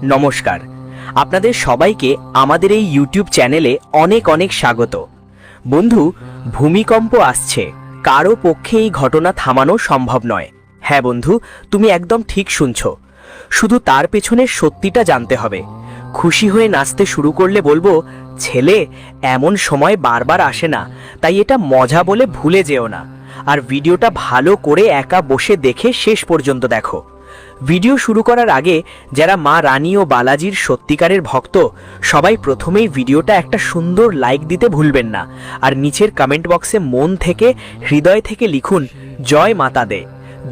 নমস্কার, আপনাদের সবাইকে আমাদের এই ইউটিউব চ্যানেলে অনেক অনেক স্বাগত। বন্ধু, ভূমিকম্প আসছে, কারো পক্ষে এই ঘটনা থামানো সম্ভব নয়। হ্যাঁ বন্ধু, তুমি একদম ঠিক শুনছো। শুধু তার পেছনের সত্যিটা জানতে হবে। খুশি হয়ে নাচতে শুরু করলে বলবো, ছেলে, এমন সময় বারবার আসে না, তাই এটা মজা বলে ভুলে যেও না। আর ভিডিওটা ভালো করে একা বসে দেখে শেষ পর্যন্ত দেখো। ভিডিও শুরু করার আগে যারা মা রানী ও বালাজির সত্যিকারের ভক্ত, সবাই প্রথমেই ভিডিওটা একটা সুন্দর লাইক দিতে ভুলবেন না। আর নিচের কমেন্ট বক্সে মন থেকে, হৃদয় থেকে লিখুন, জয় মাতা দে,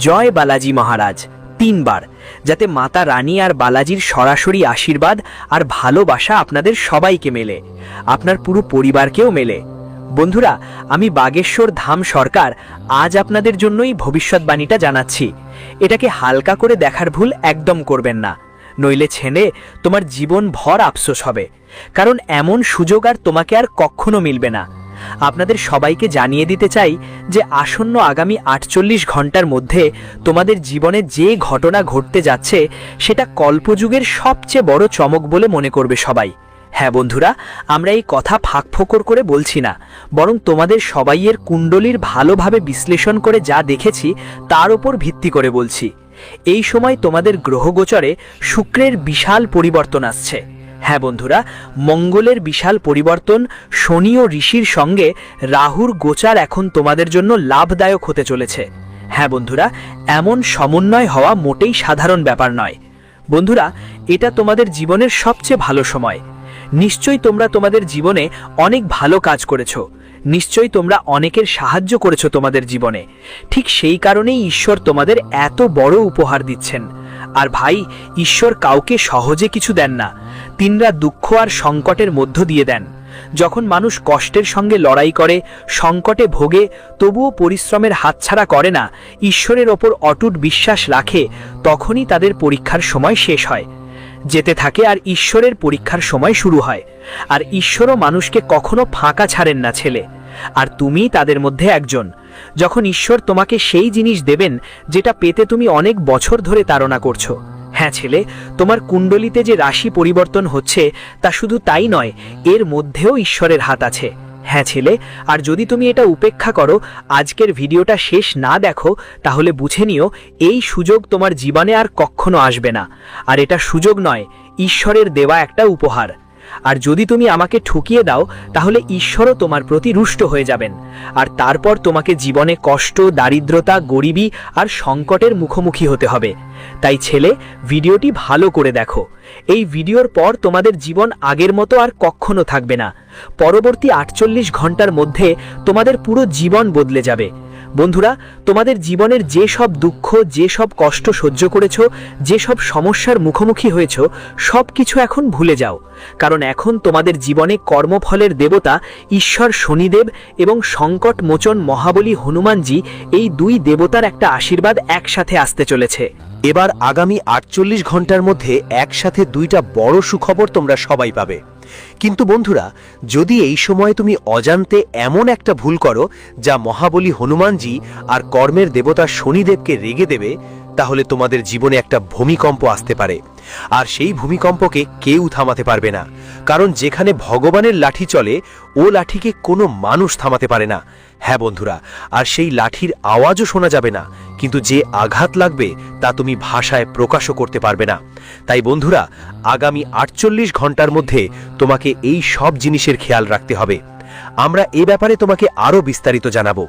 জয় বালাজি মহারাজ 3 বার, যাতে মাতা রানী আর বালাজির সরাসরি আশীর্বাদ আর ভালোবাসা আপনাদের সবাইকে মেলে, আপনার পুরো পরিবারকেও মেলে। বন্ধুরা, আমি বাগেশ্বর ধাম সরকার আজ আপনাদের জন্যই ভবিষ্যৎবাণীটা জানাচ্ছি। এটাকে হালকা করে দেখার ভুল একদম করবেন না, নইলে ছেলে তোমার জীবন ভর আফসোস হবে। কারণ এমন সুযোগ আর তোমাকে আর কখনো মিলবে না। আপনাদের সবাইকে জানিয়ে দিতে চাই যে আসন্ন আগামী 48 ঘন্টার মধ্যে তোমাদের জীবনে যে ঘটনা ঘটতে যাচ্ছে সেটা কল্পযুগের সবচেয়ে বড় চমক বলে মনে করবে সবাই। হ্যাঁ বন্ধুরা, আমরা এই কথা ফাঁকফোকর করে বলছি না, বরং তোমাদের সবাইয়ের কুণ্ডলীর ভালোভাবে বিশ্লেষণ করে যা দেখেছি তার উপর ভিত্তি করে বলছি। এই সময় তোমাদের গ্রহগোচরে শুক্রের বিশাল পরিবর্তন আসছে। হ্যাঁ বন্ধুরা, মঙ্গলের বিশাল পরিবর্তন, শনি ও ঋষির সঙ্গে রাহুর গোচার এখন তোমাদের জন্য লাভদায়ক হতে চলেছে। হ্যাঁ বন্ধুরা, এমন সমন্বয় হওয়া মোটেই সাধারণ ব্যাপার নয়। বন্ধুরা, এটা তোমাদের জীবনের সবচেয়ে ভালো সময়। নিশ্চয়ই তোমরা তোমাদের জীবনে অনেক ভালো কাজ করেছো, নিশ্চয়ই তোমরা অনেকের সাহায্য করেছো তোমাদের জীবনে। ঠিক সেই কারণেই ঈশ্বর তোমাদের এত বড় উপহার দিচ্ছেন। আর ভাই, ঈশ্বর কাউকে সহজে কিছু দেন না, তিনরা দুঃখ আর সংকটের মধ্য দিয়ে দেন। যখন মানুষ কষ্টের সঙ্গে লড়াই করে, সংকটে ভোগে, তবুও পরিশ্রমের হাতছাড়া করে না, ঈশ্বরের ওপর অটুট বিশ্বাস রাখে, তখনই তাদের পরীক্ষার সময় শেষ হয়, যেতে থাকে আর ঈশ্বরের পরীক্ষার সময় শুরু হয়। আর ঈশ্বরও মানুষকে কখনো ফাঁকা ছাড়েন না ছেলে, আর তুমি তাদের মধ্যে একজন। যখন ঈশ্বর তোমাকে সেই জিনিস দেবেন যেটা পেতে তুমি অনেক বছর ধরে তাড়না করছো। হ্যাঁ ছেলে, তোমার কুণ্ডলিতে যে রাশি পরিবর্তন হচ্ছে তা শুধু তাই নয়, এর মধ্যেও ঈশ্বরের হাত আছে। হ্যাঁ ছেলে, আর যদি তুমি এটা উপেক্ষা করো, আজকের ভিডিওটা শেষ না দেখো, তাহলে বুঝে নিও এই সুযোগ তোমার জীবনে আর কখনো আসবে না। আর এটা সুযোগ নয়, ঈশ্বরের দেওয়া একটা উপহার। আর যদি তুমি আমাকে ঠকিয়ে দাও, তাহলে ঈশ্বরও তোমার প্রতি রুষ্ট হয়ে যাবেন। আর তারপর তোমাকে জীবনে কষ্ট, দারিদ্রতা, গরিবী আর সংকটের মুখোমুখি হতে হবে। তাই ছেলে, ভিডিওটি ভালো করে দেখো। এই ভিডিওর পর তোমাদের জীবন আগের মতো আর কখনো থাকবে না। পরবর্তী 48 ঘন্টার মধ্যে তোমাদের পুরো জীবন বদলে যাবে। বন্ধুরা, তোমাদের জীবনের যে সব দুঃখ, যে সব কষ্ট সহ্য করেছো, যে সব সমস্যার মুখোমুখি হয়েছো, সব কিছু এখন ভুলে যাও। কারণ এখন তোমাদের জীবনে কর্মফলের দেবতা ঈশ্বর শনিদেব এবং সংকট মোচন মহাবলী হনুমানজি, এই 2 দেবতার একটা আশীর্বাদ একসাথে আসতে চলেছে। এবার আগামী 48 ঘন্টার মধ্যে একসাথে 2টা বড় সুখবর তোমরা সবাই পাবে। কিন্তু বন্ধুরা, যদি এই সময় তুমি অজান্তে এমন একটা ভুল করো যা মহাবলী হনুমানজি আর কর্মের দেবতা শনিদেবকে রেগে দেবে, তাহলে তোমাদের জীবনে একটা ভূমিকম্প আসতে পারে। আর সেই ভূমিকম্পকে কেউ থামাতে পারবে না, কারণ যেখানে ভগবানের লাঠি চলে, ও লাঠিকে কোনো মানুষ থামাতে পারে না। হ্যাঁ বন্ধুরা, আর সেই লাঠির আওয়াজও শোনা যাবে না, কিন্তু যে আঘাত লাগবে তা তুমি ভাষায় প্রকাশও করতে পারবে না। তাই বন্ধুরা, আগামী 48 ঘন্টার মধ্যে তোমাকে এই সব জিনিসের খেয়াল রাখতে হবে। আমরা এ ব্যাপারে তোমাকে আরও বিস্তারিত জানাবো।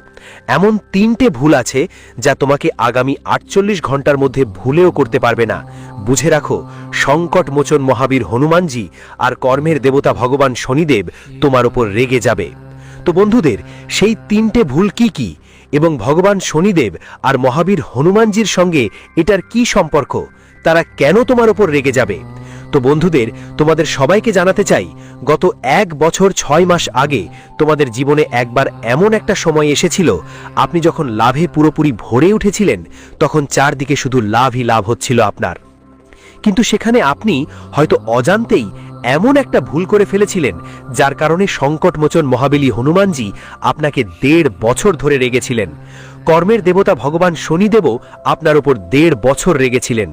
এমন 3টে ভুল আছে যা তোমাকে আগামী 48 ঘন্টার মধ্যে ভুলেও করতে পারবে না। বুঝে রাখো, সংকট মোচন মহাবীর হনুমানজি আর কর্মের দেবতা ভগবান শনিদেব তোমার উপর রেগে যাবে। তো বন্ধুদের, সেই 3টে ভুল কি কি, এবং ভগবান শনিদেব আর মহাবীর হনুমানজির সঙ্গে এটার কি সম্পর্ক, তারা কেন তোমার উপর রেগে যাবে? তো বন্ধুদের, তোমাদের সবাইকে জানাতে চাই, গত 1 বছর 6 মাস আগে তোমাদের জীবনে একবার এমন একটা সময় এসেছিল, আপনি যখন লাভে পুরোপুরি ভরে উঠেছিলেন, তখন চারদিকে শুধু লাভই লাভ হচ্ছিল আপনার। কিন্তু সেখানে আপনি হয়তো অজান্তেই এমন একটা ভুল করে ফেলেছিলেন, যার কারণে সংকটমোচন মহাবলী হনুমানজি আপনাকে 1.5 বছর ধরে রেগেছিলেন। কর্মের দেবতা ভগবান শনিদেবও আপনার উপর 1.5 বছর রেগেছিলেন।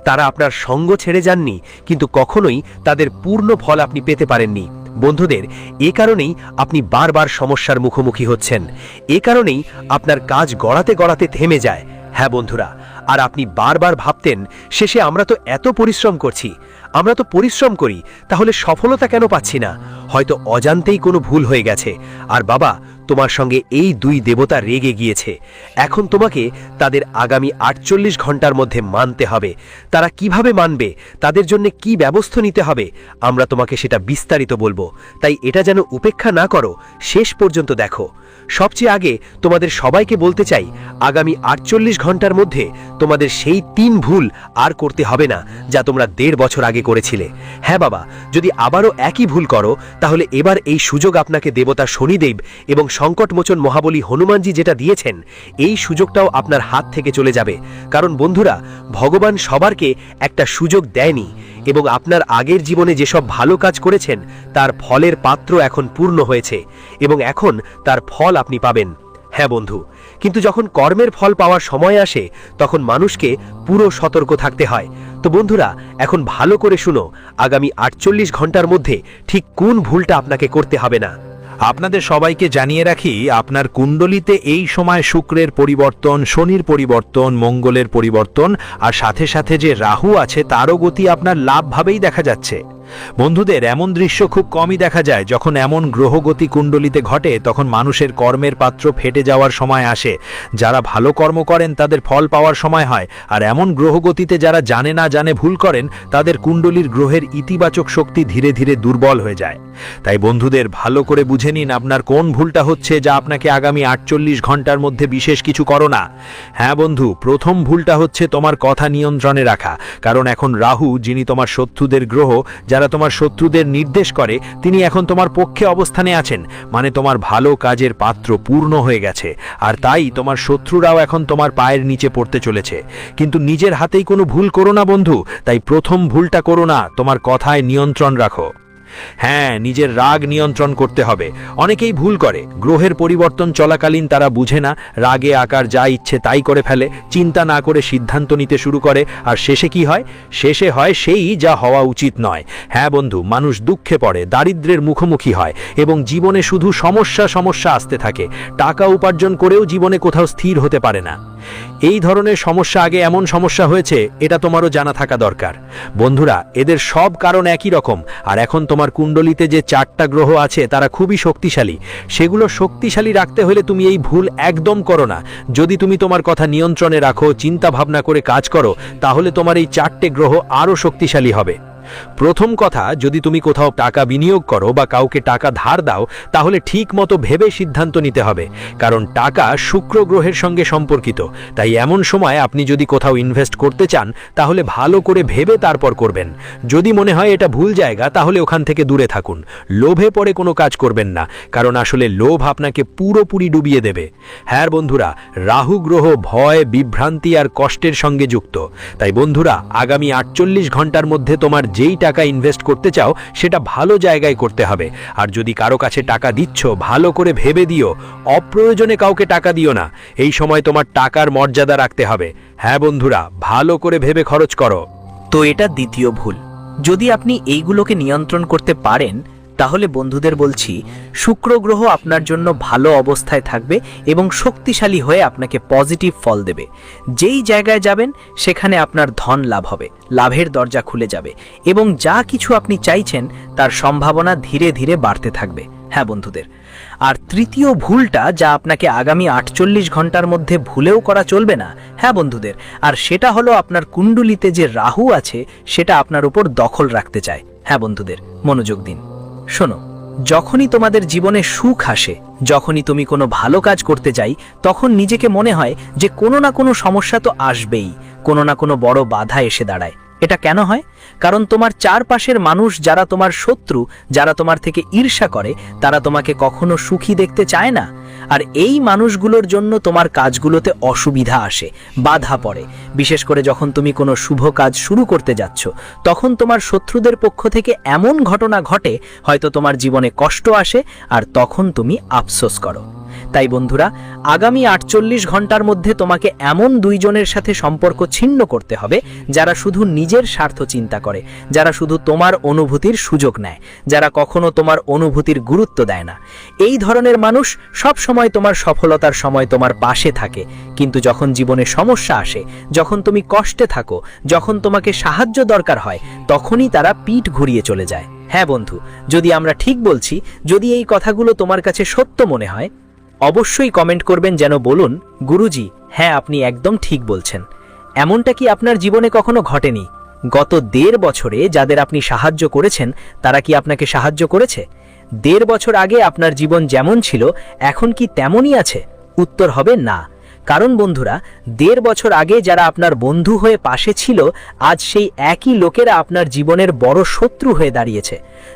তারা আপনার সঙ্গ ছেড়ে যাননি, কিন্তু কখনোই তাদের পূর্ণ ফল আপনি পেতে পারেননি। বন্ধুদের, এ কারণেই আপনি বারবার সমস্যার মুখোমুখি হচ্ছেন। এ কারণেই আপনার কাজ গড়াতে গড়াতে থেমে যায়। হ্যাঁ বন্ধুরা, আর আপনি বারবার ভাবতেন, শেষে আমরা তো এত পরিশ্রম করছি, আমরা তো পরিশ্রম করি, তাহলে সফলতা কেন পাচ্ছি না? হয়তো অজান্তেই কোনো ভুল হয়ে গেছে। আর বাবা, তোমার সঙ্গে এই 2 দেবতা রেগে গিয়েছে। এখন তোমাকে তাদের আগামী 48 ঘন্টার মধ্যে মানতে হবে। তারা কিভাবে মানবে, তাদের জন্য কি ব্যবস্থা নিতে হবে, আমরা তোমাকে সেটা বিস্তারিত বলবো। তাই এটা যেন উপেক্ষা না করো, শেষ পর্যন্ত দেখো। সবচেয়ে আগে তোমাদের সবাইকে বলতে চাই, আগামী 48 ঘন্টার মধ্যে তোমাদের সেই 3 ভুল আর করতে হবে না যা তোমরা 1.5 বছর আগে করেছিলে। হ্যাঁ বাবা, যদি আবারও একই ভুল করো, তাহলে এবার এই সুযোগ আপনাকে দেবতা শনিদেব এবং সংকটমোচন মহাবলী হনুমানজি যেটা দিয়েছেন, এই সুযোগটাও আপনার হাত থেকে চলে যাবে। কারণ বন্ধুরা, ভগবান সবারকে একটা সুযোগ দেয়নি, এবং আপনার আগের জীবনে যেসব ভালো কাজ করেছেন তার ফলের পাত্র এখন পূর্ণ হয়েছে, এবং এখন তার ফল আপনি পাবেন। হ্যাঁ বন্ধু, কিন্তু যখন কর্মের ফল পাওয়ার সময় আসে, তখন মানুষকে পুরো সতর্ক থাকতে হয়। তো বন্ধুরা, এখন ভালো করে শুনো, আগামী 48 ঘন্টার মধ্যে ঠিক কোন ভুলটা আপনাকে করতে হবে না। আপনাদের সবাইকে জানিয়ে রাখি, আপনার কুণ্ডলিতে এই সময় শুক্রের পরিবর্তন, শনির পরিবর্তন, মঙ্গলের পরিবর্তন, আর সাথে সাথে যে রাহু আছে তারও গতি আপনার লাভভাবেই দেখা যাচ্ছে। বন্ধুদের, এমন দৃশ্য খুব কমই দেখা যায়। যখন এমন গ্রহগতি কুণ্ডলিতে ঘটে, তখন মানুষের কর্মের পাত্র ফেটে যাওয়ার সময় আসে। যারা ভালো কর্ম করেন তাদের ফল পাওয়ার সময় হয়, আর এমন গ্রহগতিতে যারা জানে না জানে ভুল করেন, তাদের কুণ্ডলীর গ্রহের ইতিবাচক শক্তি ধীরে ধীরে দুর্বল হয়ে যায়। তাই বন্ধুদের, ভালো করে বুঝে নিন আপনার কোন ভুলটা হচ্ছে, যা আপনাকে আগামী 48 ঘন্টার মধ্যে বিশেষ কিছু করো না। হ্যাঁ বন্ধু, প্রথম ভুলটা হচ্ছে তোমার কথা নিয়ন্ত্রণে রাখা। কারণ এখন রাহু, যিনি তোমার শত্রুদের গ্রহ, যারা তোমার শত্রুদের নির্দেশ করে, তিনি এখন তোমার পক্ষে অবস্থানে আছেন। মানে তোমার ভালো কাজের পাত্র পূর্ণ হয়ে গেছে, আর তাই তোমার শত্রুরাও এখন তোমার পায়ের নিচে পড়তে চলেছে। কিন্তু নিজের হাতেই কোনো ভুল করো না বন্ধু। তাই প্রথম ভুলটা করো না, তোমার কথায় নিয়ন্ত্রণ রাখো। হ্যাঁ, নিজের রাগ নিয়ন্ত্রণ করতে হবে। অনেকেই ভুল করে, গ্রহের পরিবর্তন চলাকালীন তারা বুঝে না, রাগে আকার যা ইচ্ছে তাই করে ফেলে, চিন্তা না করে সিদ্ধান্ত নিতে শুরু করে, আর শেষে কি হয়? শেষে হয় সেই যা হওয়া উচিত নয়। হ্যাঁ বন্ধু, মানুষ দুঃখে পড়ে, দারিদ্র্যের মুখোমুখি হয়, এবং জীবনে শুধু সমস্যা আসতে থাকে। টাকা উপার্জন করেও জীবনে কোথাও স্থির হতে পারে না। এই ধরনের সমস্যা আগে এমন সমস্যা হয়েছে, এটা তোমারও জানা থাকা দরকার। বন্ধুরা, এদের সব কারণ একই রকম। আর এখন তোমার কুণ্ডলিতে যে 4টা গ্রহ আছে তারা খুবই শক্তিশালী। সেগুলো শক্তিশালী রাখতে হলে তুমি এই ভুল একদম করো না। যদি তুমি তোমার কথা নিয়ন্ত্রণে রাখো, চিন্তা ভাবনা করে কাজ করো, তাহলে তোমার এই 4টে গ্রহ আরও শক্তিশালী হবে। প্রথম কথা, যদি তুমি কোথাও টাকা বিনিয়োগ করো বা কাউকে টাকা ধার দাও, তাহলে ঠিক মতো ভেবে সিদ্ধান্ত নিতে হবে। কারণ টাকা শুক্র গ্রহের সঙ্গে সম্পর্কিত। তাই এমন সময় আপনি যদি কোথাও ইনভেস্ট করতে চান, তাহলে ভালো করে ভেবে তারপর করবেন। যদি মনে হয় এটা ভুল জায়গা, তাহলে ওখান থেকে দূরে থাকুন। লোভে পড়ে কোনো কাজ করবেন না, কারণ আসলে লোভ আপনাকে পুরোপুরি ডুবিয়ে দেবে। হ্যাঁ বন্ধুরা, রাহু গ্রহ ভয়, বিভ্রান্তি আর কষ্টের সঙ্গে যুক্ত। তাই বন্ধুরা, আগামী 48 ঘন্টার মধ্যে তোমার যেই টাকা ইনভেস্ট করতে চাও, সেটা ভালো জায়গায় করতে হবে। আর যদি কারো কাছে টাকা দিচ্ছ, ভালো করে ভেবে দিও। অপ্রয়োজনে কাউকে টাকা দিও না। এই সময় তোমার টাকার মর্যাদা রাখতে হবে। হ্যাঁ বন্ধুরা, ভালো করে ভেবে খরচ করো। তো এটা দ্বিতীয় ভুল। যদি আপনি এইগুলোকে নিয়ন্ত্রণ করতে পারেন, তাহলে বন্ধুদের বলছি, শুক্র গ্রহ আপনার জন্য ভালো অবস্থায় থাকবে এবং শক্তিশালী হয়ে আপনাকে পজিটিভ ফল দেবে। যেই জায়গায় যাবেন সেখানে আপনার ধন লাভ হবে, লাভের দরজা খুলে যাবে, এবং যা কিছু আপনি চাইছেন তার সম্ভাবনা ধীরে ধীরে বাড়তে থাকবে। হ্যাঁ বন্ধুদের, আর তৃতীয় ভুলটা, যা আপনাকে আগামী 48 ঘন্টার মধ্যে ভুলেও করা চলবে না, হ্যাঁ বন্ধুদের, আর সেটা হলো আপনার কুণ্ডলিতে যে রাহু আছে সেটা আপনার উপর দখল রাখতে চায়। হ্যাঁ বন্ধুদের, মনোযোগ দিন। শোনো, যখনই তোমাদের জীবনে সুখ আসে, যখনই তুমি কোনো ভালো কাজ করতে যাই, তখন নিজেকে মনে হয় যে কোনো না কোনো সমস্যা তো আসবেই, কোনো না কোনো বড় বাধা এসে দাঁড়ায়। এটা কেন হয়? কারণ তোমার চারপাশের মানুষ, যারা তোমার শত্রু, যারা তোমার থেকে ঈর্ষা করে, তারা তোমাকে কখনো সুখী দেখতে চায় না। আর এই মানুষগুলোর জন্য তোমার কাজগুলোতে অসুবিধা আসে, বাধা পড়ে। বিশেষ করে যখন তুমি কোনো শুভ কাজ শুরু করতে যাচ্ছ, তখন তোমার শত্রুদের পক্ষ থেকে এমন ঘটনা ঘটে, হয়তো তোমার জীবনে কষ্ট আসে, আর তখন তুমি আফসোস করো। তাই বন্ধুরা, আগামী 48 ঘন্টার মধ্যে তোমাকে এমন দুইজনের সাথে সম্পর্ক ছিন্ন করতে হবে যারা শুধু নিজের স্বার্থ চিন্তা করে, যারা শুধু তোমার অনুভূতির সুযোগ নেয়, যারা কখনো তোমার অনুভূতির গুরুত্ব দেয় না। এই ধরনের মানুষ সব সময় তোমার সফলতার সময় তোমার পাশে থাকে, কিন্তু যখন জীবনে সমস্যা আসে, যখন তুমি কষ্টে থাকো, যখন তোমাকে সাহায্য দরকার হয়, তখনই তারা পিঠ ঘুরিয়ে চলে যায়। হ্যাঁ বন্ধু, যদি আমরা ঠিক বলছি, যদি এই কথাগুলো তোমার কাছে সত্য মনে হয়, অবশ্যই কমেন্ট করবেন, যেন বলুন, গুরুজি, হ্যাঁ আপনি একদম ঠিক বলছেন। এমনটা কি আপনার জীবনে কখনো ঘটেনি? গত 1.5 বছরে যাদের আপনি সাহায্য করেছেন, তারা কি আপনাকে সাহায্য করেছে? 1.5 বছর আগে আপনার জীবন যেমন ছিল এখন কি তেমনই আছে? উত্তর হবে না। কারণ বন্ধুরা, 1.5 বছর আগে যারা আপনার বন্ধু হয়ে পাশে ছিল, আজ সেই একই লোকেরা আপনার জীবনের বড় শত্রু হয়ে দাঁড়িয়েছে।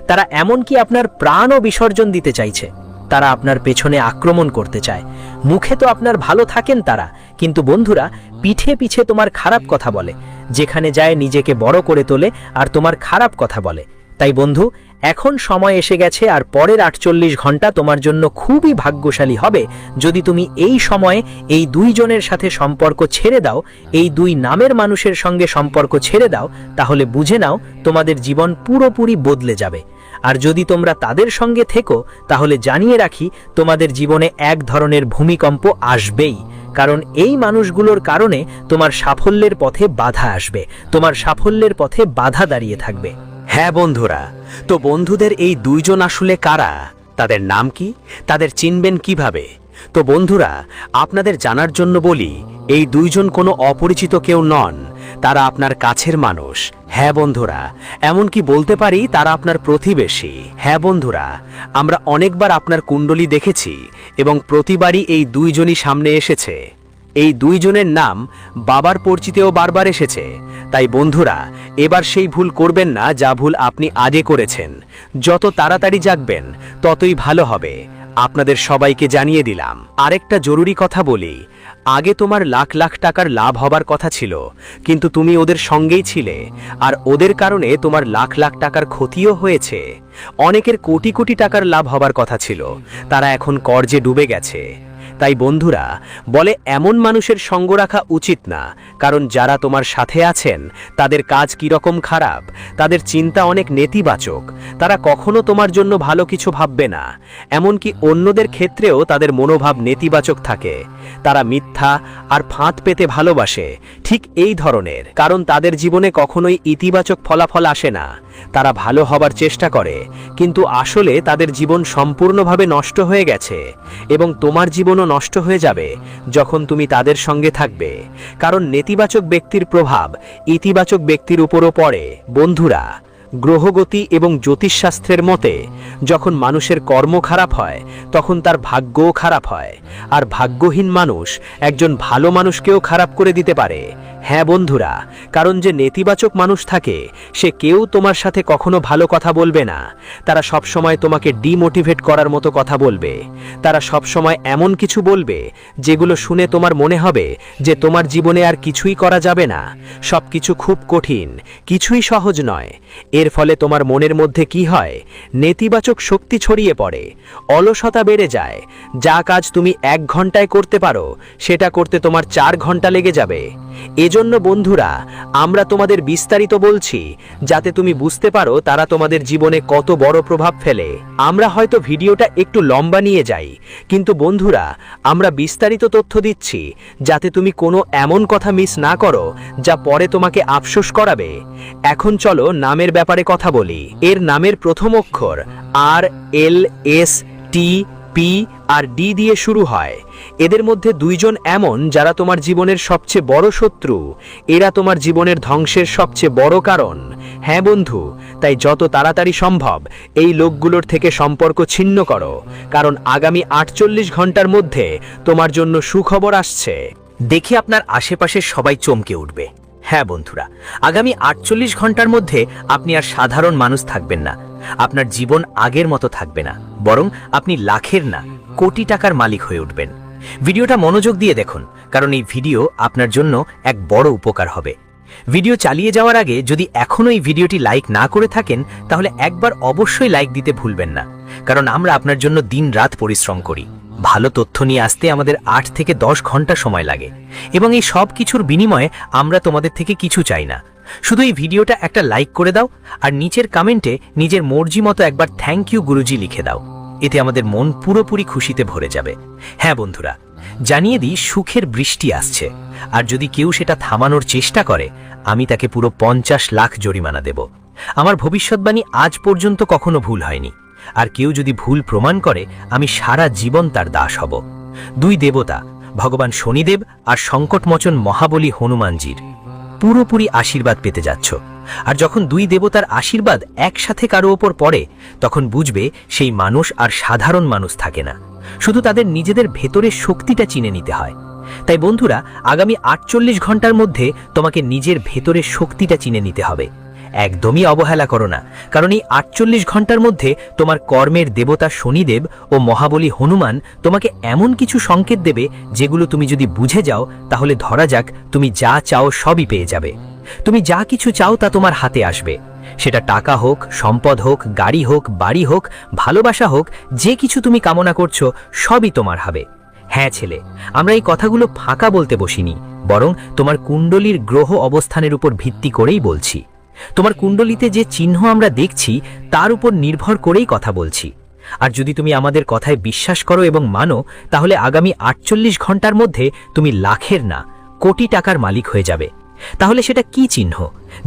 তারা এমনকি আপনার প্রাণও বিসর্জন দিতে চাইছে। তারা আপনার পেছনে আক্রমণ করতে চায়। মুখে তো আপনার ভালো থাকেন তারা, কিন্তু বন্ধুরা, পিঠে পিছে তোমার খারাপ কথা বলে। যেখানে যায় নিজেকে বড় করে তোলে আর তোমার খারাপ কথা বলে। তাই বন্ধু, এখন সময় এসে গেছে, আর পরের 48 ঘন্টা তোমার জন্য খুবই ভাগ্যশালী হবে যদি তুমি এই সময়ে এই দুইজনের সাথে সম্পর্ক ছেড়ে দাও, এই দুই নামের মানুষের সঙ্গে সম্পর্ক ছেড়ে দাও, তাহলে বুঝে নাও তোমাদের জীবন পুরোপুরি বদলে যাবে। আর যদি তোমরা তাদের সঙ্গে থেকো, তাহলে জানিয়ে রাখি, তোমাদের জীবনে এক ধরনের ভূমিকম্প আসবেই। কারণ এই মানুষগুলোর কারণে তোমার সাফল্যের পথে বাধা আসবে, তোমার সাফল্যের পথে বাধা দাঁড়িয়ে থাকবে। হ্যাঁ বন্ধুরা, তো বন্ধুদের এই দুইজন আসলে কারা? তাদের নাম কি? তাদের চিনবেন কিভাবে? তো বন্ধুরা, আপনাদের জানার জন্য বলি, এই দুইজন কোনো অপরিচিত কেউ নন, তারা আপনার কাছের মানুষ। হ্যাঁ বন্ধুরা, এমনকি বলতে পারি তারা আপনার প্রতিবেশী। হ্যাঁ বন্ধুরা, আমরা অনেকবার আপনার কুণ্ডলী দেখেছি এবং প্রতিবারই এই দুইজনই সামনে এসেছে। এই দুইজনের নাম বাবার পরিচিতিও বারবার এসেছে। তাই বন্ধুরা, এবার সেই ভুল করবেন না যা ভুল আপনি আগে করেছেন। যত তাড়াতাড়ি জাগবেন ততই ভালো হবে। আপনাদের সবাইকে জানিয়ে দিলাম। আরেকটা জরুরি কথা বলি, আগে তোমার লাখ লাখ টাকার লাভ হবার কথা ছিল, কিন্তু তুমি ওদের সঙ্গেই ছিলে, আর ওদের কারণে তোমার লাখ লাখ টাকার ক্ষতিও হয়েছে। অনেকের কোটি কোটি টাকার লাভ হবার কথা ছিল, তারা এখন কর্জে ডুবে গেছে। তাই বন্ধুরা, বলে এমন মানুষের সঙ্গ রাখা উচিত না, কারণ যারা তোমার সাথে আছেন তাদের কাজ কিরকম খারাপ, তাদের চিন্তা অনেক নেতিবাচক। তারা কখনো তোমার জন্য ভালো কিছু ভাববে না, এমনকি অন্যদের ক্ষেত্রেও তাদের মনোভাব নেতিবাচক থাকে। তারা মিথ্যা আর ফাঁদ পেতে ভালোবাসে, ঠিক এই ধরনের, কারণ তাদের জীবনে কখনোই ইতিবাচক ফলাফল আসে না। তারা ভালো হবার চেষ্টা করে, কিন্তু আসলে তাদের জীবন সম্পূর্ণভাবে নষ্ট হয়ে গেছে, এবং তোমার জীবনও নষ্ট হয়ে যাবে যখন তুমি তাদের সঙ্গে থাকবে। কারণ নেতিবাচক ব্যক্তির প্রভাব ইতিবাচক ব্যক্তির উপরও পড়ে। বন্ধুরা, গ্রহগতি এবং জ্যোতিষশাস্ত্রের মতে যখন মানুষের কর্ম খারাপ হয় তখন তার ভাগ্যও খারাপ হয়, আর ভাগ্যহীন মানুষ একজন ভালো মানুষকেও খারাপ করে দিতে পারে। হ্যাঁ বন্ধুরা, কারণ যে নেতিবাচক মানুষ থাকে সে কেউ তোমার সাথে কখনো ভালো কথা বলবে না। তারা সব সময় তোমাকে ডিমোটিভেট করার মতো কথা বলবে। তারা সব সময় এমন কিছু বলবে যেগুলো শুনে তোমার মনে হবে যে তোমার জীবনে আর কিছুই করা যাবে না, সব কিছু খুব কঠিন, কিছুই সহজ নয়। এর ফলে তোমার মনের মধ্যে কি হয়? নেতিবাচক শক্তি ছড়িয়ে পড়ে, অলসতা বেড়ে যায়। যা কাজ তুমি 1 ঘন্টায় করতে পারো সেটা করতে তোমার 4 ঘন্টা লেগে যাবে। এজন্য বন্ধুরা, আমরা তোমাদের বিস্তারিত বলছি যাতে তুমি বুঝতে পারো তারা তোমাদের জীবনে কত বড় প্রভাব ফেলে। আমরা হয়তো ভিডিওটা একটু লম্বা নিয়ে যাই, কিন্তু বন্ধুরা, আমরা বিস্তারিত তথ্য দিচ্ছি যাতে তুমি কোনো এমন কথা মিস না করো যা পরে তোমাকে আফসোস করাবে। এখন চলো নামের ব্যাপারে কথা বলি। এর নামের প্রথম অক্ষর আর, এল, এস, টি, পি আর ডি দিয়ে শুরু হয়। এদের মধ্যে দুইজন এমন যারা তোমার জীবনের সবচেয়ে বড় শত্রু। এরা তোমার জীবনের ধ্বংসের সবচেয়ে বড় কারণ। হ্যাঁ বন্ধু, তাই যত তাড়াতাড়ি সম্ভব এই লোকগুলোর থেকে সম্পর্ক ছিন্ন করো, কারণ আগামী 48 ঘন্টার মধ্যে তোমার জন্য সুখবর আসছে। দেখে আপনার আশেপাশের সবাই চমকে উঠবে। হ্যাঁ বন্ধুরা, আগামী 48 ঘন্টার মধ্যে আপনি আর সাধারণ মানুষ থাকবেন না। আপনার জীবন আগের মতো থাকবে না, বরং আপনি লাখের না কোটি টাকার মালিক হয়ে উঠবেন। ভিডিওটা মনোযোগ দিয়ে দেখুন, কারণ এই ভিডিও আপনার জন্য এক বড় উপকার হবে। ভিডিও চালিয়ে যাওয়ার আগে যদি এখনো এই ভিডিওটি লাইক না করে থাকেন, তাহলে একবার অবশ্যই লাইক দিতে ভুলবেন না, কারণ আমরা আপনার জন্য দিন রাত পরিশ্রম করি। ভালো তথ্য নিয়ে আসতে আমাদের 8 থেকে 10 ঘন্টা সময় লাগে এবং এই সব কিছুর বিনিময়ে আমরা তোমাদের থেকে কিছু চাই না। শুধু এই ভিডিওটা একটা লাইক করে দাও আর নিচের কমেন্টে নিজের মর্জি মতো একবার থ্যাংক ইউ গুরুজি লিখে দাও। এতে আমাদের মন পুরোপুরি খুশিতে ভরে যাবে। হ্যাঁ বন্ধুরা, জানিয়ে দিই, সুখের বৃষ্টি আসছে, আর যদি কেউ সেটা থামানোর চেষ্টা করে আমি তাকে পুরো 50 লাখ জরিমানা দেব। আমার ভবিষ্যৎবাণী আজ পর্যন্ত কখনো ভুল হয়নি, আর কেউ যদি ভুল প্রমাণ করে আমি সারা জীবন তার দাস হব। 2 দেবতা, ভগবান শনিদেব আর সংকটমোচন মহাবলী হনুমানজির পুরোপুরি আশীর্বাদ পেতে যাচ্ছ। আর যখন 2 দেবতার আশীর্বাদ একসাথে কারো ওপর পড়ে তখন বুঝবে সেই মানুষ আর সাধারণ মানুষ থাকে না, শুধু তাদের নিজেদের ভেতরের শক্তিটা চিনে নিতে হয়। তাই বন্ধুরা, আগামী 48 ঘন্টার মধ্যে তোমাকে নিজের ভেতরের শক্তিটা চিনে নিতে হবে। একদমই অবহেলা করো না, কারণ এই 48 ঘন্টার মধ্যে তোমার কর্মের দেবতা শনিদেব ও মহাবলী হনুমান তোমাকে এমন কিছু সংকেত দেবে যেগুলো তুমি যদি বুঝে যাও তাহলে ধরা যাক তুমি যা চাও সবই পেয়ে যাবে। তুমি যা কিছু চাও তা তোমার হাতে আসবে, সেটা টাকা হোক, সম্পদ হোক, গাড়ি হোক, বাড়ি হোক, ভালোবাসা হোক, যে কিছু তুমি কামনা করছো সবই তোমার হবে। হ্যাঁ ছেলে, আমরা এই কথাগুলো ফাঁকা বলতে বসিনি, বরং তোমার কুণ্ডলীর গ্রহ অবস্থানের উপর ভিত্তি করেই বলছি। তোমার কুণ্ডলিতে যে চিহ্ন আমরা দেখছি তার উপর নির্ভর করেই কথা বলছি। আর যদি তুমি আমাদের কথায় বিশ্বাস করো এবং মানো, তাহলে আগামী 48 ঘন্টার মধ্যে তুমি লাখের না কোটি টাকার মালিক হয়ে যাবে। তাহলে সেটা কি চিহ্ন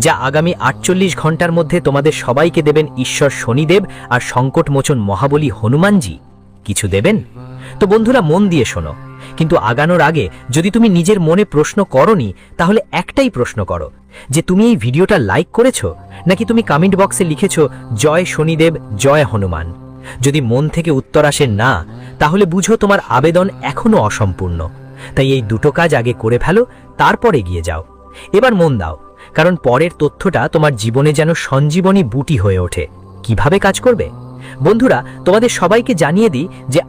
যা আগামী 48 ঘন্টার মধ্যে তোমাদের সবাইকে দেবেন ঈশ্বর শনিদেব আর সংকটমোচন মহাবলী হনুমানজি? কিছু দেবেন? তো বন্ধুরা, মন দিয়ে শোনো, কিন্তু আগানোর আগে যদি তুমি নিজের মনে প্রশ্ন করনি তাহলে একটাই প্রশ্ন করো, যে তুমি এই ভিডিওটা লাইক করেছো নাকি তুমি কমেন্ট বক্সে লিখেছো জয় শনিদেব, জয় হনুমান। যদি মন থেকে উত্তর আসে না, তাহলে বুঝো তোমার আবেদন এখনো অসম্পূর্ণ। তাই এই দুটো কাজ আগে করে ফেলো, তারপর এগিয়ে যাও। এবার মন দাও, কারণ পরের তথ্যটা তোমার জীবনে যেন সঞ্জীবনী বুটি হয়ে ওঠে। কিভাবে কাজ করবে? বন্ধুরা, তোমাদের সবাইকে জানিয়ে দিই যে